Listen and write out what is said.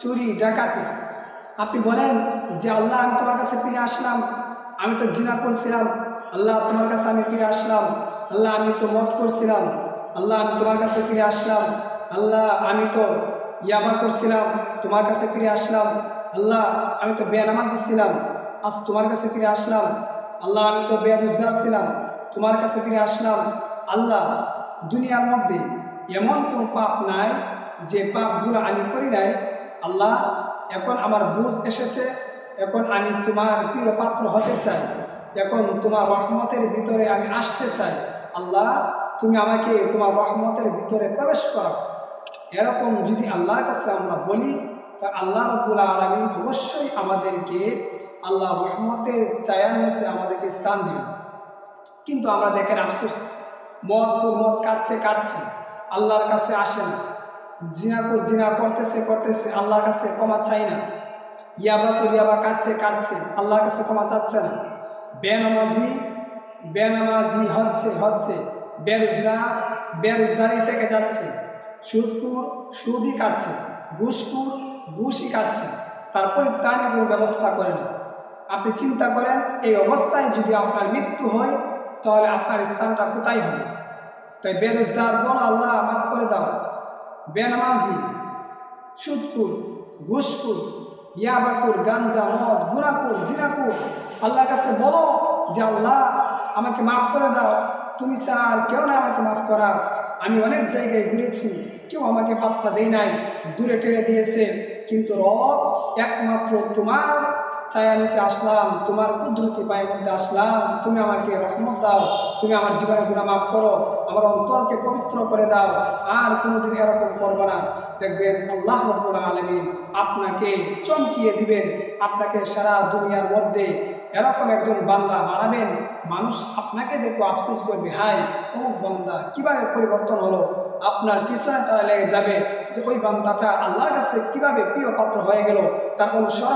চুরি ডাকাতি, আপনি বলেন যে আল্লাহ আমি তোমার কাছে ফিরে আসলাম, আমি তো জিনা করছিলাম, আল্লাহ তোমার কাছে আমি ফিরে আসলাম, আল্লাহ আমি তো মদ করছিলাম, আল্লাহ আমি তোমার কাছে ফিরে আসলাম, আল্লাহ আমি তো ইয়াবা করছিলাম, তোমার কাছে ফিরে আসলাম, আল্লাহ আমি তো বেনামাজি ছিলাম, আজ তোমার কাছে ফিরে আসলাম, আল্লাহ আমি তো বেরোজগার ছিলাম, তোমার কাছে ফিরে আসলাম। আল্লাহ দুনিয়ার মধ্যে এমন কোনো পাপ নাই যে পাপগুলো আমি করি নাই। আল্লাহ এখন আমার বুঝ এসেছে, এখন আমি তোমার প্রিয় পাত্র হতে চাই, এখন তোমার রহমতের ভিতরে আমি আসতে চাই। আল্লাহ তুমি আমাকে তোমার রহমতের ভিতরে প্রবেশ করো। এরকম যদি আল্লাহর কাছে আমরা বলি, তা আল্লাহ রাব্বুল আলামিন অবশ্যই আমাদেরকে আল্লাহ রহমতের ছায়ার নিচে আমাদেরকে স্থান দিবেন। কিন্তু আমরা দেখেন আফসোস, মদ কাটছে আল্লাহর কাছে আসে না, জিনা করতেছে আল্লাহর কাছে ক্ষমা চাই না, ইয়াবা কাটছে আল্লাহর কাছে ক্ষমা চাচ্ছে না, বেনামাজি হচ্ছে বেরোজগারি থেকে যাচ্ছে, সুদই কাটছে, ঘুষই কাটছে, তার পরিত্রাণের কোনো ব্যবস্থা করে না। আপনি চিন্তা করেন, এই অবস্থায় যদি আপনার মৃত্যু হয় তাহলে আপনার স্থানটা কোথায় হবে? তাই বেরোজগার বল আল্লাহ মাফ করে দাও, বেনামাজি, সুদকুর, ঘুষকুর, ইয়াবাকুর, গাঞ্জা, মদ, গুনাকুর, জিনাকুর, আল্লাহর কাছে বলো যে আল্লাহ আমাকে মাফ করে দাও, তুমি ছাড়া আর কেউ না আমাকে মাফ করার। আমি অনেক জায়গায় ঘুরেছি, কেউ আমাকে পাত্তা দেয় নাই, দূরে টেনে দিয়েছে, কিন্তু রব একমাত্র তোমার ছায়া নিচে আসলাম, তোমার কুদরতি পায়ের মধ্যে আসলাম, তুমি আমাকে রহমত দাও, তুমি আমার জীবনের গুনাহ মাফ করো, আমার অন্তরকে পবিত্র করে দাও, আর কোনোদিন এরকম করবো না। দেখবেন আল্লাহ রাব্বুল আলামিন আপনাকে চমকিয়ে দিবেন, আপনাকে সারা দুনিয়ার মধ্যে এরকম একজন বান্দা বানাবেন, মানুষ আপনাকে দেখো আফসোস করবে, হাই অমুক বান্দা কিভাবে পরিবর্তন হলো। আপনার পিছনে তারা লেগে যাবে যে ওই বান্দাটা আল্লাহর কাছে কিভাবে প্রিয় পাত্র হয়ে গেল, তার অনুসরণ